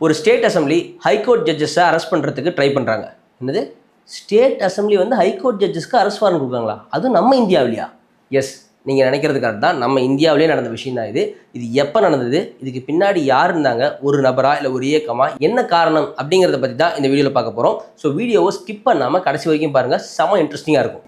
ஒரு state assembly high court ஜட்ஜஸை arrest பண்ணுறதுக்கு try பண்ணுறாங்க. என்னது, ஸ்டேட் அசம்பிளி வந்து ஹைகோர்ட் ஜட்ஜஸ்க்கு அரெஸ்ட் வாரண்ட் கொடுக்குறாங்களா? அதுவும் நம்ம இந்தியாவிலையா? எஸ், நீங்கள் நினைக்கிறது கரெக்ட் தான். நம்ம இந்தியாவிலே நடந்த விஷயம் தான் இது. இது எப்போ நடந்தது, இதுக்கு பின்னாடி யார் இருந்தாங்க, ஒரு நபரா இல்லை ஒரு இயக்கமா, என்ன காரணம் அப்படிங்கிறத பற்றி தான் இந்த வீடியோவில் பார்க்க போகிறோம். ஸோ வீடியோவை ஸ்கிப் பண்ணாமல் கடைசி வரைக்கும் பாருங்கள், செம இன்ட்ரெஸ்டிங்காக இருக்கும்.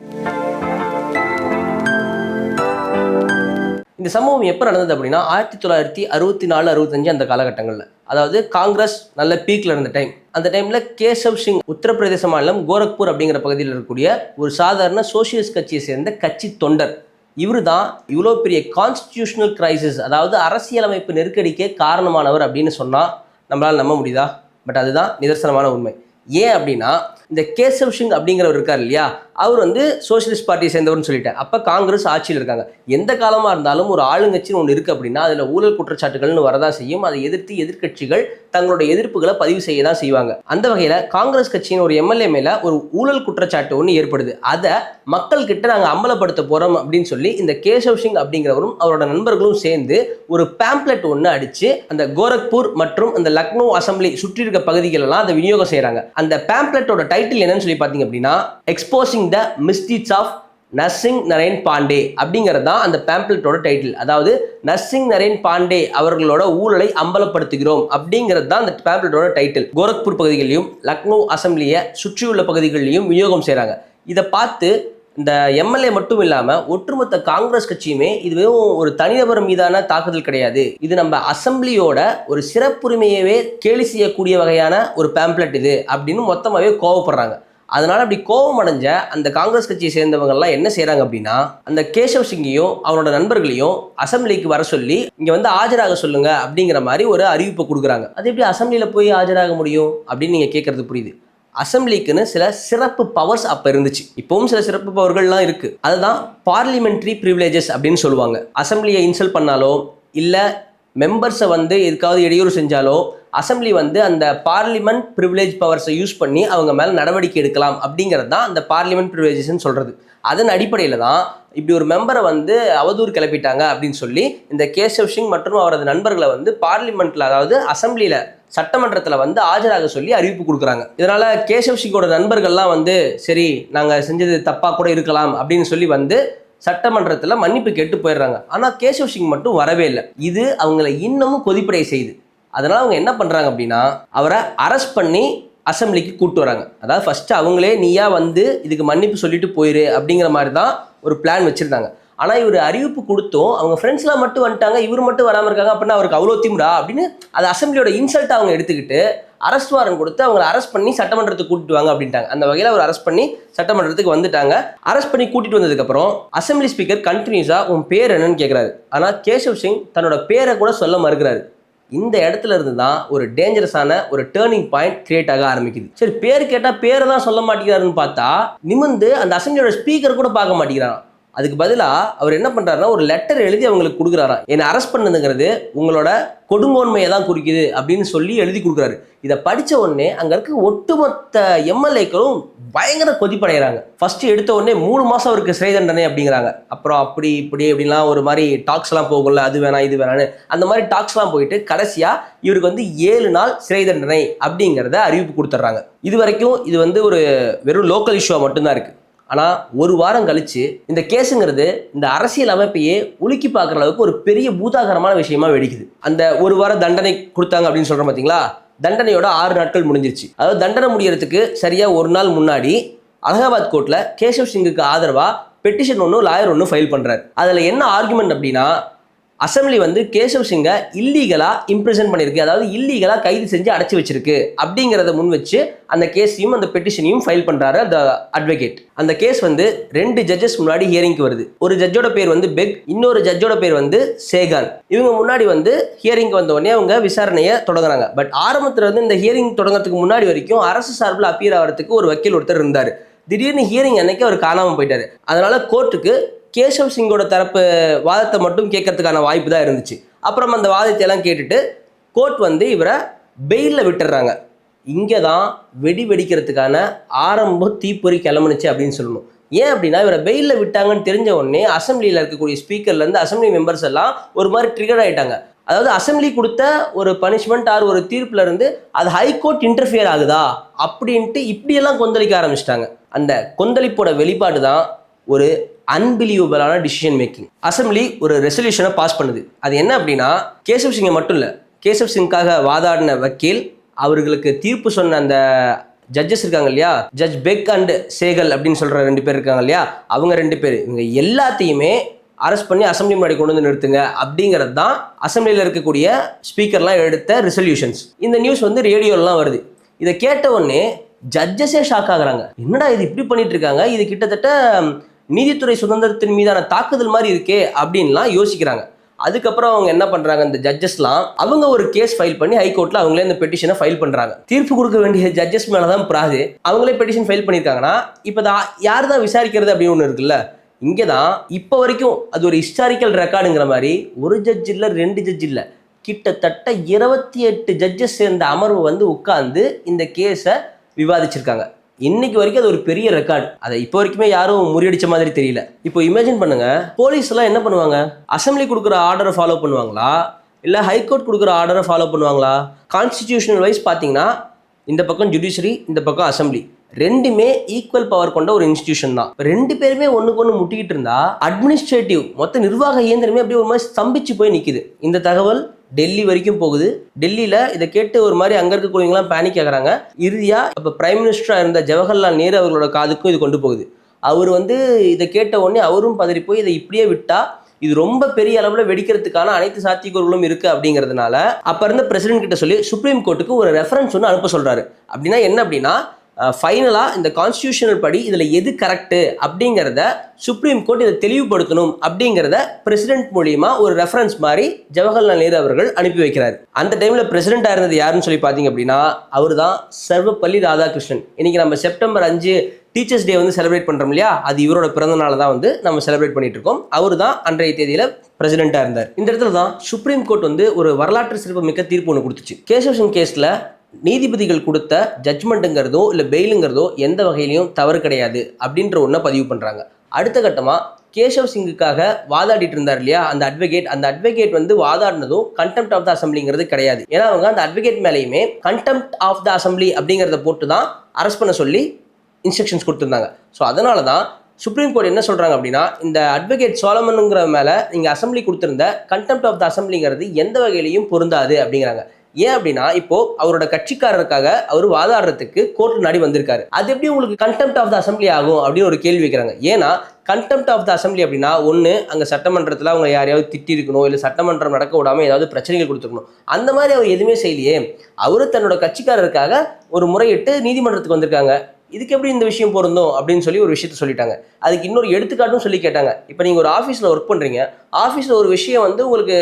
இந்த சம்பவம் எப்போ நடந்தது அப்படின்னா 1964-65 அந்த காலகட்டங்களில், அதாவது காங்கிரஸ் நல்ல பீக்கில் இருந்த டைம். அந்த டைமில் கேசவ் சிங் உத்தரப்பிரதேச மாநிலம் கோரக்பூர் அப்படிங்கிற பகுதியில் இருக்கக்கூடிய ஒரு சாதாரண சோசியலிஸ்ட் கட்சியை சேர்ந்த கட்சி தொண்டர். இவர் தான் இவ்வளோ பெரிய கான்ஸ்டிடியூஷனல் கிரைசிஸ், அதாவது அரசியலமைப்பு நெருக்கடிக்கே காரணமானவர் அப்படின்னு சொன்னால் நம்மளால் நம்ப முடியுதா? பட் அதுதான் நிதர்சனமான உண்மை. ஏன் அப்படின்னா, இந்த கேசவ் சிங் அப்படிங்கிறவர் இருக்கார் இல்லையா, அவர் வந்து சோசியலிஸ்ட் பார்ட்டியை சேர்ந்தவர்னு சொல்லிட்டேன். அப்போ காங்கிரஸ் ஆட்சியில் இருக்காங்க. எந்த காலமாக இருந்தாலும் ஒரு ஆளுங்கட்சின்னு ஒன்று இருக்குது அப்படின்னா அதில் ஊழல் குற்றச்சாட்டுகள்னு வரதான் செய்யும். அதை எதிர்த்து எதிர்க்கட்சிகள் தங்களுடைய எதிர்ப்புகளை பதிவு செய்ய தான் செய்வாங்க. அந்த வகையில் காங்கிரஸ் கட்சியின் ஒரு எம்எல்ஏ மேலே ஒரு ஊழல் குற்றச்சாட்டு ஒன்று ஏற்படுது. அதை மக்கள்கிட்ட நாங்கள் அம்பலப்படுத்த போகிறோம் அப்படின்னு சொல்லி இந்த கேசவ் சிங் அப்படிங்கிறவரும் அவரோட நண்பர்களும் சேர்ந்து ஒரு பேம்ப்ளெட் ஒன்று அடித்து அந்த கோரக்பூர் மற்றும் அந்த லக்னோ அசம்பிளி சுற்றி இருக்க பகுதிகளெல்லாம் அதை விநியோகம் செய்கிறாங்க. அந்த பேம்ப்ளெட்டோட டைட்டில் என்னன்னு சொல்லி பார்த்தீங்க அப்படின்னா, exposing the misdeeds of Narsing Naren Pandey அப்படிங்கிறது தான் அந்த பேம்ப்ளெட்டோட டைட்டில். அதாவது நர்சிங் நரேன் பாண்டே அவர்களோட ஊழலை அம்பலப்படுத்துகிறோம் அப்படிங்கிறது தான் அந்த பேம்ப்ளெட்டோட டைட்டில். கோரக்பூர் பகுதிகளிலும் லக்னோ அசம்பிளியை சுற்றியுள்ள பகுதிகளிலையும் விநியோகம் செய்கிறாங்க. இதை பார்த்து இந்த எம்எல்ஏ மட்டும் இல்லாமல் ஒட்டுமொத்த காங்கிரஸ் கட்சியுமே இது ஒரு தனிநபர் மீதான தாக்குதல் கிடையாது, இது நம்ம அசம்பிளியோட ஒரு சிறப்புரிமையவே கேலி செய்யக்கூடிய வகையான ஒரு பேம்ப்ளெட் இது அப்படின்னு மொத்தமாகவே கோவப்படுறாங்க. அதனால அப்படி கோபம் அடைஞ்ச அந்த காங்கிரஸ் கட்சியை சேர்ந்தவங்கலாம் என்ன செய்யறாங்க அப்படின்னா, அந்த கேசவ் சிங்கையும் அவரோட நண்பர்களையும் அசம்பிளிக்கு வர சொல்லி இங்க வந்து ஆஜராக சொல்லுங்க அப்படிங்கிற மாதிரி ஒரு அறிவிப்பை கொடுக்குறாங்க. அது எப்படி அசம்பிளியில போய் ஆஜராக முடியும் அப்படின்னு நீங்க கேட்கறது புரியுது. அசம்பிளிக்குன்னு சில சிறப்பு பவர்ஸ் அப்ப இருந்துச்சு, இப்பவும் சில சிறப்பு பவர்கள்லாம் இருக்கு. அதுதான் பார்லிமெண்ட்ரி ப்ரிவிலேஜஸ் அப்படின்னு சொல்லுவாங்க. அசம்பிளியை இன்சல்ட் பண்ணாலோ இல்லை மெம்பர்ஸை வந்து எதுக்காவது இடையூறு செஞ்சாலோ அசம்பிளி வந்து அந்த பார்லிமெண்ட் ப்ரிவிலேஜ் பவர்ஸை யூஸ் பண்ணி அவங்க மேலே நடவடிக்கை எடுக்கலாம் அப்படிங்கிறது தான் அந்த பார்லிமெண்ட் ப்ரிவிலேஜஸ்ன்னு சொல்கிறது. அதன் அடிப்படையில் தான் இப்படி ஒரு மெம்பரை வந்து அவதூறு கிளப்பிட்டாங்க அப்படின்னு சொல்லி இந்த கேசவ் சிங் மற்றும் அவரது நண்பர்களை வந்து பார்லிமெண்ட்டில், அதாவது அசம்பிளியில் சட்டமன்றத்தில் வந்து ஆஜராக சொல்லி அறிவிப்பு கொடுக்குறாங்க. இதனால் கேசவ் சிங்கோட நண்பர்கள்லாம் வந்து சரி நாங்கள் செஞ்சது தப்பாக கூட இருக்கலாம் அப்படின்னு சொல்லி வந்து சட்டமன்றத்தில் மன்னிப்பு கேட்டு போயிடுறாங்க. ஆனால் கேசவ் சிங் மட்டும் வரவே இல்லை. இது அவங்களை இன்னமும் கொதிப்படைய செய்யுது. அதனால் அவங்க என்ன பண்ணுறாங்க அப்படின்னா, அவரை அரெஸ்ட் பண்ணி அசம்பிளிக்கு கூப்பிட்டு வராங்க. அதாவது ஃபஸ்ட்டு அவங்களே நீயா வந்து இதுக்கு மன்னிப்பு சொல்லிட்டு போயிரு அப்படிங்கிற மாதிரி தான் ஒரு பிளான் வச்சுருந்தாங்க. ஆனால் இவர் அறிவிப்பு கொடுத்தும் அவங்க ஃப்ரெண்ட்ஸ்லாம் மட்டும் வந்துட்டாங்க, இவர் மட்டும் வராமல் இருக்காங்க அப்படின்னா அவருக்கு அவ்வளோ திமிரா அப்படின்னு அது அசம்பிளியோட இன்சல்ட்டை அவங்க எடுத்துக்கிட்டு அரெஸ்ட் வாரண்ட் கொடுத்து அவங்களை அரெஸ்ட் பண்ணி சட்டமன்றத்துக்கு கூட்டிட்டு வாங்க அப்படின்ட்டாங்க. அந்த வகையில் அவர் அரெஸ்ட் பண்ணி சட்டமன்றத்துக்கு வந்துட்டாங்க. அரெஸ்ட் பண்ணி கூட்டிட்டு வந்ததுக்கப்புறம் அசம்பிளி ஸ்பீக்கர் கண்டினியூஸாக உன் பேர் என்னன்னு கேட்குறாரு. ஆனால் கேசவ் சிங் தன்னோட பேரை கூட சொல்ல மறுக்கிறாரு. இந்த இடத்துல இருந்து தான் ஒரு டேஞ்சரஸான ஒரு டேர்னிங் பாயிண்ட் கிரியேட் ஆக ஆரம்பிக்குது. சரி, பேர் கேட்டால் பேரை தான் சொல்ல மாட்டேங்கிறாருன்னு பார்த்தா நிமிந்து அந்த அசம்பிளியோட ஸ்பீக்கர் கூட பார்க்க மாட்டேங்கிறாராம். அதுக்கு பதிலாக அவர் என்ன பண்ணுறாருன்னா ஒரு லெட்டர் எழுதி அவங்களுக்கு கொடுக்குறாராம். என்னை அரெஸ்ட் பண்ணதுங்கிறது உங்களோட கொடுங்கோன்மையை தான் குறிக்குது அப்படின்னு சொல்லி எழுதி கொடுக்குறாரு. இதை படித்த உடனே அங்கே இருக்க ஒட்டுமொத்த எம்எல்ஏக்களும் பயங்கர கொதிப்படைகிறாங்க. ஃபஸ்ட்டு எடுத்த உடனே 3 மாதம் அவருக்கு சிறை தண்டனை அப்படிங்கிறாங்க. அப்புறம் அப்படி இப்படி அப்படின்லாம் ஒரு மாதிரி டாக்ஸ்லாம் போகல, அது வேணாம் இது வேணான்னு அந்த மாதிரி டாக்ஸ்லாம் போயிட்டு கடைசியாக இவருக்கு வந்து 7 நாள் சிறை தண்டனை அப்படிங்கிறத அறிவிப்பு கொடுத்துட்றாங்க. இது வரைக்கும் இது வந்து ஒரு வெறும் லோக்கல் இஷ்யூவாக மட்டும்தான் இருக்குது. ஆனால் ஒரு வாரம் கழிச்சு இந்த கேஸுங்கிறது இந்த அரசியல் அமைப்பையே உலுக்கி பார்க்குற அளவுக்கு ஒரு பெரிய பூதாகரமான விஷயமா வெடிக்குது. அந்த ஒரு வாரம் தண்டனை கொடுத்தாங்க அப்படின்னு சொல்கிறோம் பார்த்தீங்களா, தண்டனையோட 6 நாட்கள் முடிஞ்சிருச்சு. அதாவது தண்டனை முடியறதுக்கு சரியாக ஒரு நாள் முன்னாடி அலகாபாத் கோர்ட்டில் கேசவ் சிங்குக்கு ஆதரவாக பெட்டிஷன் ஒன்று லாயர் ஒன்று ஃபைல் பண்ணுறாரு. அதில் என்ன ஆர்குமெண்ட் அப்படின்னா, அசம்பிளி வந்து கேசவ் சிங்கை இல்லீகலாக இம்ப்ரிசன் பண்ணியிருக்கு, அதாவது இல்லீகலாக கைது செஞ்சு அடைச்சி வச்சிருக்கு அப்படிங்கிறத முன் வச்சு அந்த கேஸையும் அந்த பெட்டிஷனையும் ஃபைல் பண்ணுறாரு அந்த அட்வொகேட். அந்த கேஸ் வந்து 2 ஜட்ஜஸ் முன்னாடி ஹியரிங்க்கு வருது. ஒரு ஜட்ஜோட பேர் வந்து பெக், இன்னொரு ஜட்ஜோட பேர் வந்து சேகான். இவங்க முன்னாடி வந்து ஹியரிங்க்கு வந்த உடனே அவங்க விசாரணையை தொடங்குறாங்க. பட் ஆரம்பத்தில் வந்து இந்த ஹியரிங் தொடங்கிறதுக்கு முன்னாடி வரைக்கும் அரசு சார்பில் அப்பீர் ஆகிறதுக்கு ஒரு வக்கீல் ஒருத்தர் இருந்தார். திடீர்னு ஹியரிங் அன்னைக்கு அவர் காணாமல் போயிட்டார். அதனால கோர்ட்டுக்கு கேசவ் சிங்கோட தரப்பு வாதத்தை மட்டும் கேட்கறதுக்கான வாய்ப்பு தான் இருந்துச்சு. அப்புறம் அந்த வாதத்தை எல்லாம் கேட்டுட்டு கோர்ட் வந்து இவரை பெயிலில் விட்டுறாங்க. இங்கே தான் வெடிக்கிறதுக்கான ஆரம்ப தீப்பொறி கிளம்புனுச்சு அப்படின்னு சொல்லணும். ஏன் அப்படின்னா இவரை பெயிலில் விட்டாங்கன்னு தெரிஞ்ச உடனே அசம்பிளியில் இருக்கக்கூடிய ஸ்பீக்கர்லேருந்து அசம்பிளி மெம்பர்ஸ் எல்லாம் ஒரு மாதிரி ட்ரிகர் ஆகிட்டாங்க. அதாவது அசெம்பிளி கொடுத்த ஒரு பனிஷ்மெண்ட் ஆர் ஒரு தீர்ப்புல இருந்து அது ஹைகோர்ட் இன்டர்ஃபியர் ஆகுதா அப்படின்ட்டு இப்படியெல்லாம் கொந்தளிக்க ஆரம்பிச்சிட்டாங்க. அந்த கொந்தளிப்போட வெளிப்பாடு தான் ஒரு அன்பிலீவபிளான டிசிஷன் மேக்கிங். அசெம்பிளி ஒரு ரெசல்யூஷனை பாஸ் பண்ணுது. அது என்ன அப்படின்னா, கேசவ் சிங்கை மட்டும் இல்லை, கேசவ் சிங்காக வாதாடின வக்கீல், அவர்களுக்கு தீர்ப்பு சொன்ன அந்த ஜட்ஜஸ் இருக்காங்க இல்லையா, ஜட்ஜ் பெக் அண்ட் சேகல் அப்படின்னு சொல்ற 2 பேர் இருக்காங்க இல்லையா, அவங்க 2 பேர், இவங்க எல்லாத்தையுமே அரெஸ்ட் பண்ணி அசெம்பிளி முன்னாடி கொண்டு வந்து நிறுத்துங்க அப்படிங்கிறது தான் அசெம்பிளியில் இருக்கக்கூடிய ஸ்பீக்கர்லாம் எடுத்த ரெசல்யூஷன்ஸ். இந்த நியூஸ் வந்து ரேடியோலாம் வருது. இதை கேட்ட உடனே ஜட்ஜஸே ஷாக் ஆகுறாங்க. என்னடா இது இப்படி பண்ணிட்டு இருக்காங்க, இது கிட்டத்தட்ட நீதித்துறை சுதந்திரத்தின் மீதான தாக்குதல் மாதிரி இருக்கே அப்படின்லாம் யோசிக்கிறாங்க. அதுக்கப்புறம் அவங்க என்ன பண்றாங்க, இந்த ஜட்ஜஸ்லாம் அவங்க ஒரு கேஸ் ஃபைல் பண்ணி ஹைகோர்ட்ல அவங்களே இந்த பெட்டிஷனை ஃபைல் பண்றாங்க. தீர்ப்பு கொடுக்க வேண்டிய ஜட்ஜஸ் மேலதான் பிராது, அவங்களே பெட்டிஷன் ஃபைல் பண்ணியிருக்காங்கன்னா இப்போ யார் தான் விசாரிக்கிறது அப்படின்னு ஒன்று இருக்குல்ல. இங்கே தான் இப்போ வரைக்கும் அது ஒரு ஹிஸ்டாரிக்கல் ரெக்கார்டுங்கிற மாதிரி ஒரு ஜட்ஜ் இல்லை, 2 ஜட்ஜ் இல்லை, கிட்டத்தட்ட 28 ஜட்ஜஸ் சேர்ந்த அமர்வு வந்து உட்கார்ந்து இந்த கேஸை விவாதிச்சிருக்காங்க. இன்னைக்கு வரைக்கும் அது ஒரு பெரிய ரெக்கார்டு. அதை இப்போ வரைக்குமே யாரும் முறியடிச்ச மாதிரி தெரியல. இப்போ இமேஜின் பண்ணுங்க, போலீஸ் எல்லாம் என்ன பண்ணுவாங்க, அசெம்பிளி கொடுக்குற ஆர்டரை ஃபாலோ பண்ணுவாங்களா இல்லை ஹைகோர்ட் கொடுக்குற ஆர்டரை ஃபாலோ பண்ணுவாங்களா? கான்ஸ்டிடியூஷனல் வைஸ் பார்த்தீங்கன்னா இந்த பக்கம் ஜுடிஷரி, இந்த பக்கம் அசெம்பிளி, ரெண்டுமே ஈக்குவல் பவர் கொண்ட ஒரு இன்ஸ்டிடியூஷன் தான். 2 பேருமே ஒண்ணுக்கு ஒன்று முட்டிக்கிட்டு இருந்தா அட்மினிஸ்ட்ரேட்டிவ் மொத்த நிர்வாக இயந்திரமே அப்படியே ஒரு மாதிரி ஸ்தம்பிச்சு போய் நிற்குது. இந்த தகவல் டெல்லி வரைக்கும் போகுது. டெல்லியில் இதை கேட்டு ஒரு மாதிரி அங்கே இருக்கக்கூடியவங்களாம் பேனிக் ஆகுறாங்க. இறுதியாக இப்போ பிரைம் மினிஸ்டராக இருந்த ஜவஹர்லால் நேரு அவர்களோட காதுக்கும் இது கொண்டு போகுது. அவர் வந்து இதை கேட்ட உடனே அவரும் பதறி போய் இதை இப்படியே விட்டா இது ரொம்ப பெரிய அளவில் வெடிக்கிறதுக்கான அனைத்து சாத்தியக்கூறுகளும் இருக்கு அப்படிங்கிறதுனால அப்போ இருந்த பிரசிடென்ட் கிட்ட சொல்லி சுப்ரீம் கோர்ட்டுக்கு ஒரு ரெஃபரன்ஸ் ஒன்று அனுப்ப சொல்றாரு. அப்படின்னா என்ன அப்படின்னா, ஃபைனலாக இந்த கான்ஸ்டியூஷனல் படி இதில் எது கரெக்டு அப்படிங்கிறத சுப்ரீம் கோர்ட் இதை தெளிவுபடுத்தணும் அப்படிங்கிறத பிரசிடென்ட் மூலியமா ஒரு ரெஃபரன்ஸ் மாதிரி ஜவஹர்லால் நேரு அவர்கள் அனுப்பி வைக்கிறார். அந்த டைமில் பிரசிடென்ட்டாக இருந்தது யாருன்னு சொல்லி பார்த்தீங்க அப்படின்னா, அவர் தான் சர்வப்பள்ளி ராதாகிருஷ்ணன். இன்னைக்கு நம்ம செப்டம்பர் 5 டீச்சர்ஸ் டே வந்து செலிப்ரேட் பண்ணுறோம் இல்லையா, அது இவரோட பிறந்த நாள் தான் வந்து நம்ம செலிப்ரேட் பண்ணிட்டு இருக்கோம். அவர் தான் அன்றைய தேதியில் பிரசிடென்ட்டாக இருந்தார். இந்த இடத்துல தான் சுப்ரீம் கோர்ட் வந்து ஒரு வரலாற்று சிறப்பு மிக்க தீர்ப்பு ஒன்று கொடுத்துச்சு. கேசவ் சிங் கேஸில் நீதிபதிகள் கொடுத்த ஜட்ஜ்மெண்ட்டுங்கிறதோ இல்லை பெயிலுங்கிறதோ எந்த வகையிலையும் தவறு கிடையாது அப்படின்ற ஒன்றை பதிவு பண்ணுறாங்க. அடுத்த கட்டமாக கேசவ் சிங்குக்காக வாதாடிட்டு இருந்தார் இல்லையா அந்த அட்வொகேட் வந்து வாதாடினதும் கண்டெம்ட் ஆஃப் த அசம்பிளிங்கிறது கிடையாது. ஏன்னா அவங்க அந்த அட்வொகேட் மேலேயுமே கண்டெம்ட் ஆஃப் த அசம்பிளி அப்படிங்கிறத போட்டு தான் அரெஸ்ட் பண்ண சொல்லி இன்ஸ்ட்ரக்ஷன்ஸ் கொடுத்துருந்தாங்க. ஸோ அதனால தான் சுப்ரீம் கோர்ட் என்ன சொல்கிறாங்க அப்படின்னா, இந்த அட்வொகேட் சோலமனுங்கிற மேலே நீங்கள் அசம்பிளி கொடுத்துருந்த கண்டெம்ட் ஆஃப் த அசம்பிளிங்கிறது எந்த வகையிலையும் பொருந்தாது அப்படிங்கிறாங்க. ஏன் அப்படின்னா, இப்போ அவரோட கட்சிக்காரருக்காக அவர் வாதாடுறதுக்கு கோர்ட் நாடி வந்திருக்காரு. அது எப்படி உங்களுக்கு கண்டெம்ட் ஆஃப் த அசம்பிளி ஆகும் அப்படின்னு ஒரு கேள்வி வைக்கிறாங்க. ஏன்னா கண்டெம்ட் ஆஃப் த அசம்பிளி அப்படின்னா, ஒன்று அங்கே சட்டமன்றத்தில் அவங்க யாரையாவது திட்டி இருக்கணும், இல்லை சட்டமன்றம் நடக்க விடாமல் ஏதாவது பிரச்சனைகள் கொடுத்துருக்கணும். அந்த மாதிரி அவர் எதுவுமே செய்யலையே. அவரு தன்னோட கட்சிக்காரருக்காக ஒரு முறையிட்டு நீதிமன்றத்துக்கு வந்திருக்காங்க. இதுக்கு எப்படி இந்த விஷயம் பொருந்தும் அப்படின்னு சொல்லி ஒரு விஷயத்த சொல்லிட்டாங்க. அதுக்கு இன்னொரு எடுத்துக்காட்டும் சொல்லி கேட்டாங்க. இப்போ நீங்கள் ஒரு ஆஃபீஸில் ஒர்க் பண்ணுறீங்க, ஆஃபீஸில் ஒரு விஷயம் வந்து உங்களுக்கு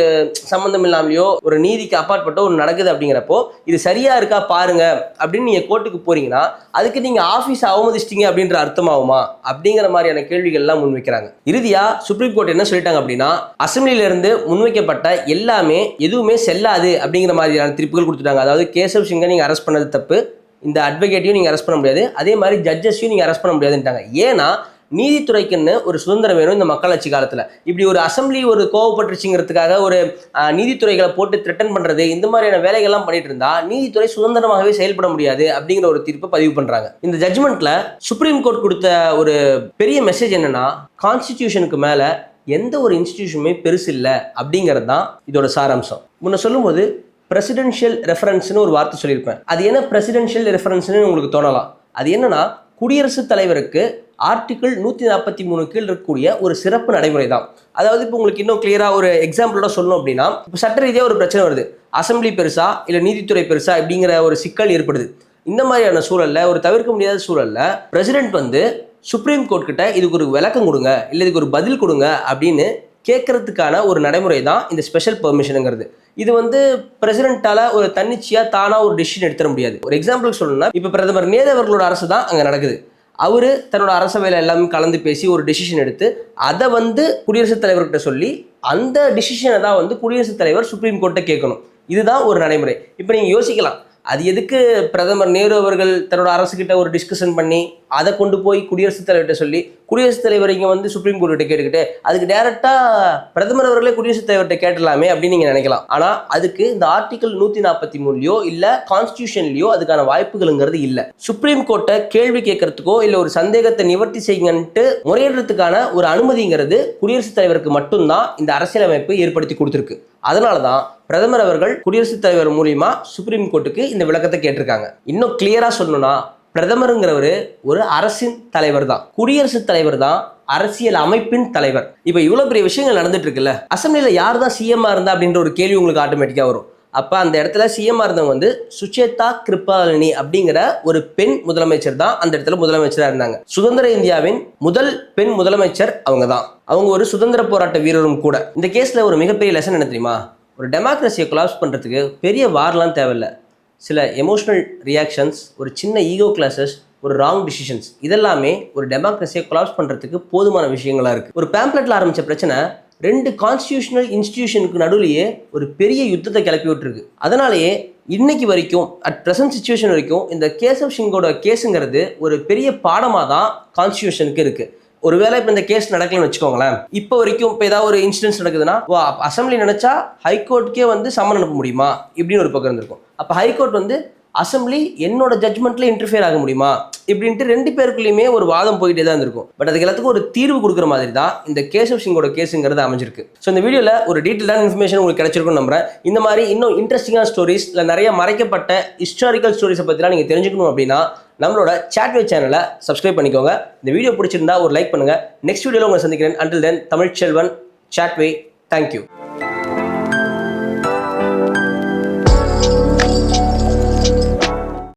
சம்மந்தம் இல்லாமலையோ ஒரு நீதிக்கு அப்பாற்பட்ட ஒரு நடக்குது அப்படிங்கிறப்போ இது சரியாக இருக்கா பாருங்க அப்படின்னு நீங்கள் கோர்ட்டுக்கு போறீங்கன்னா அதுக்கு நீங்கள் ஆஃபீஸை அவமதிச்சிட்டீங்க அப்படின்ற அர்த்தமாகுமா அப்படிங்கிற மாதிரியான கேள்விகள்லாம் முன்வைக்கிறாங்க. இறுதியாக சுப்ரீம் கோர்ட் என்ன சொல்லிட்டாங்க அப்படின்னா, அசம்பிளியிலிருந்து முன்வைக்கப்பட்ட எல்லாமே எதுவுமே செல்லாது அப்படிங்கிற மாதிரியான தீர்ப்புகள் கொடுத்துட்டாங்க. அதாவது கேசவ் சிங்கை நீங்கள் அரெஸ்ட் பண்ணது தப்பு, இந்த அட்வொகேட்டையும் நீங்கள் அரெஸ்ட் பண்ண முடியாது, அதே மாதிரி ஜட்ஜஸையும் நீங்கள் அரெஸ்ட் பண்ண முடியாதுன்ட்டாங்க. ஏன்னா நீதித்துறைக்குன்னு ஒரு சுதந்திரம் வேணும் இந்த மக்களாட்சி காலத்தில். இப்படி ஒரு அசம்பிளி ஒரு கோவப்பட்டுருச்சுங்கிறதுக்காக ஒரு நீதித்துறைகளை போட்டு த்ரெட்டன் பண்ணுறது, இந்த மாதிரியான வேலைகள்லாம் பண்ணிட்டு இருந்தா நீதித்துறை சுதந்திரமாகவே செயல்பட முடியாது அப்படிங்கிற ஒரு தீர்ப்பை பதிவு பண்ணுறாங்க. இந்த ஜட்ஜ்மெண்ட்ல சுப்ரீம் கோர்ட் கொடுத்த ஒரு பெரிய மெசேஜ் என்னன்னா, கான்ஸ்டிடியூஷனுக்கு மேலே எந்த ஒரு இன்ஸ்டிடியூஷனுமே பெருசு இல்லை அப்படிங்கிறது தான் இதோட சாராம்சம். முன்ன சொல்லும்போது பிரசிடென்ஷியல் ரெஃபரன்ஸ்னு ஒரு வார்த்தை சொல்லியிருப்பேன். அது என்ன பிரசிடென்ஷியல் ரெஃபரன்ஸ்னு உங்களுக்கு தோணலாம். அது என்னன்னா, குடியரசுத் தலைவருக்கு ஆர்டிகிள் 143 கீழ் இருக்கக்கூடிய ஒரு சிறப்பு நடைமுறை தான். அதாவது இப்போ உங்களுக்கு இன்னும் கிளியராக ஒரு எக்ஸாம்பிளோட சொல்லணும் அப்படின்னா, இப்போ சட்ட ரீதியாக ஒரு பிரச்சனை வருது, அசம்பிளி பெருசா இல்லை நீதித்துறை பெருசா அப்படிங்கிற ஒரு சிக்கல் ஏற்படுது. இந்த மாதிரியான சூழல்ல, ஒரு தவிர்க்க முடியாத சூழல்ல பிரசிடென்ட் வந்து சுப்ரீம் கோர்ட் கிட்ட இதுக்கு ஒரு விளக்கம் கொடுங்க, இல்லை இதுக்கு ஒரு பதில் கொடுங்க அப்படின்னு கேட்கறதுக்கான ஒரு நடைமுறை தான் இந்த ஸ்பெஷல் பெர்மிஷனுங்கிறது. இது வந்து பிரசிடென்ட்டால ஒரு தன்னிச்சையாக தானாக ஒரு டிசிஷன் எடுத்துட முடியாது. ஒரு எக்ஸாம்பிள் சொல்லணும்னா, இப்போ பிரதமர் நேரு அவர்களோட அரசு தான் அங்கே நடக்குது. அவர் தன்னோட அரசவையில் எல்லாமே கலந்து பேசி ஒரு டிசிஷன் எடுத்து அதை வந்து குடியரசுத் தலைவர்கிட்ட சொல்லி அந்த டிசிஷனை தான் வந்து குடியரசுத் தலைவர் சுப்ரீம் கோர்ட்டை கேட்கணும். இதுதான் ஒரு நடைமுறை. இப்போ நீங்கள் யோசிக்கலாம், அது எதுக்கு பிரதமர் நேரு அவர்கள் தன்னோட அரசுகிட்ட ஒரு டிஸ்கஷன் பண்ணி அதை கொண்டு போய் குடியரசுத் தலைவர்கிட்ட சொல்லி குடியரசுத் தலைவர் இங்கே வந்து சுப்ரீம் கோர்ட்டு கேட்டுக்கிட்டு அதுக்கு டைரக்டா பிரதமர் அவர்களே குடியரசுத் தலைவர்கிட்ட கேட்டலாமே அப்படின்னு நீங்க நினைக்கலாம். ஆனா அதுக்கு இந்த ஆர்டிகல் 143லயோ இல்ல கான்ஸ்டிடியூஷன்லயோ அதுக்கான வாய்ப்புகள்ங்கிறது இல்ல. சுப்ரீம் கோர்ட்டை கேள்வி கேட்கறதுக்கோ இல்ல ஒரு சந்தேகத்தை நிவர்த்தி செய்யுங்கன்ட்டு முறையிடுறதுக்கான ஒரு அனுமதிங்கிறது குடியரசுத் தலைவருக்கு மட்டும்தான் இந்த அரசியலமைப்பு ஏற்படுத்தி கொடுத்திருக்கு. அதனாலதான் பிரதமர் அவர்கள் குடியரசுத் தலைவர் மூலியமா சுப்ரீம் கோர்ட்டுக்கு இந்த விளக்கத்தை கேட்டிருக்காங்க. இன்னும் கிளியரா சொல்லணும்னா பிரதமருங்கிறவர் ஒரு அரசின் தலைவர் தான், குடியரசுத் தலைவர் தான் அரசியல் அமைப்பின் தலைவர். இப்ப இவ்வளவு பெரிய விஷயங்கள் நடந்துட்டு இருக்குல்ல, அசம்பிளில யார் தான் சிஎம்ஆ இருந்தா அப்படின்ற ஒரு கேள்வி உங்களுக்கு ஆட்டோமேட்டிக்கா வரும். அப்ப அந்த இடத்துல சிஎம்ஆ இருந்தவங்க வந்து சுச்சேதா கிருபாலினி அப்படிங்கிற ஒரு பெண் முதலமைச்சர் தான் அந்த இடத்துல முதலமைச்சரா இருந்தாங்க. சுதந்திர இந்தியாவின் முதல் பெண் முதலமைச்சர் அவங்க தான். அவங்க ஒரு சுதந்திர போராட்ட வீரரும் கூட. இந்த கேஸ்ல ஒரு மிகப்பெரிய லெசன் என்ன தெரியுமா? ஒரு டெமோக்ரஸியை கொலாப்ஸ் பண்றதுக்கு பெரிய வார்லாம் தேவையில்லை. சில எமோஷனல் ரியாக்ஷன்ஸ், ஒரு சின்ன ஈகோ கிளாஸஸ், ஒரு ராங் டிசிஷன்ஸ், இதெல்லாமே ஒரு டெமோக்ரஸியை கொலாப்ஸ் பண்றதுக்கு போதுமான விஷயங்களா இருக்கு. ஒரு பேம்ப்ளெட்ல ஆரம்பிச்ச பிரச்சனை 2 கான்ஸ்டிடியூஷனல் இன்ஸ்டிடியூஷனுக்கு நடுவிலேயே ஒரு பெரிய யுத்தத்தை கிளப்பி விட்டுருக்கு. அதனாலேயே இன்னைக்கு வரைக்கும் அட் ப்ரெசன்ட் சிச்சுவேஷன் வரைக்கும் இந்த கேசவ் சிங்கோட கேஸுங்கிறது ஒரு பெரிய பாடமாக தான் கான்ஸ்டிடியூஷனுக்கு இருக்கு. ஒருவேளை இப்போ இந்த கேஸ் நடக்கலன்னு வச்சுக்கோங்களேன், இப்போ வரைக்கும் இப்போ ஏதாவது ஒரு இன்சிடென்ட்ஸ் நடக்குதுன்னா அசம்பிளி நினைச்சா ஹைகோர்ட்டுக்கே வந்து சம்மன் அனுப்ப முடியுமா இப்படின்னு ஒரு பக்கம் இருந்திருக்கும். அப்போ ஹைகோர்ட் வந்து அசம்பிளி என்னோட ஜட்மெண்ட்ல இன்டர்ஃபியர் ஆக முடியுமா இப்படின்ட்டு 2 பேருக்குள்ளேயுமே ஒரு வாதம் போயிட்டே தான் இருந்திருக்கும். பட் அதுக்கு எல்லாத்துக்கும் ஒரு தீர்வு கொடுக்குற மாதிரி தான் இந்த கேசவ் சிங்கோட கேஸுங்கிறது அமைஞ்சிருக்கு. ஸோ இந்த வீடியோவில் ஒரு டீட்டெயிலான இன்ஃபர்மேஷன் உங்களுக்கு கிடைச்சிருக்கும்னு நம்புறேன். இந்த மாதிரி இன்னும் இன்ட்ரெஸ்டிங்கான ஸ்டோரிஸ் இல்லை நிறைய மறைக்கப்பட்ட ஹிஸ்டாரிக்கல் ஸ்டோரிஸை பற்றிலாம் நீங்கள் தெரிஞ்சுக்கணும் அப்படின்னா நம்மளோட சாட்வே சேனலை சப்ஸ்கிரைப் பண்ணிக்கோங்க. இந்த வீடியோ பிடிச்சிருந்தா ஒரு லைக் பண்ணுங்க. நெக்ஸ்ட் வீடியோவில் உங்களை சந்திக்கிறேன். அண்டில் தென், தமிழ்ச்செல்வன், சாட்வே. தேங்க்யூ.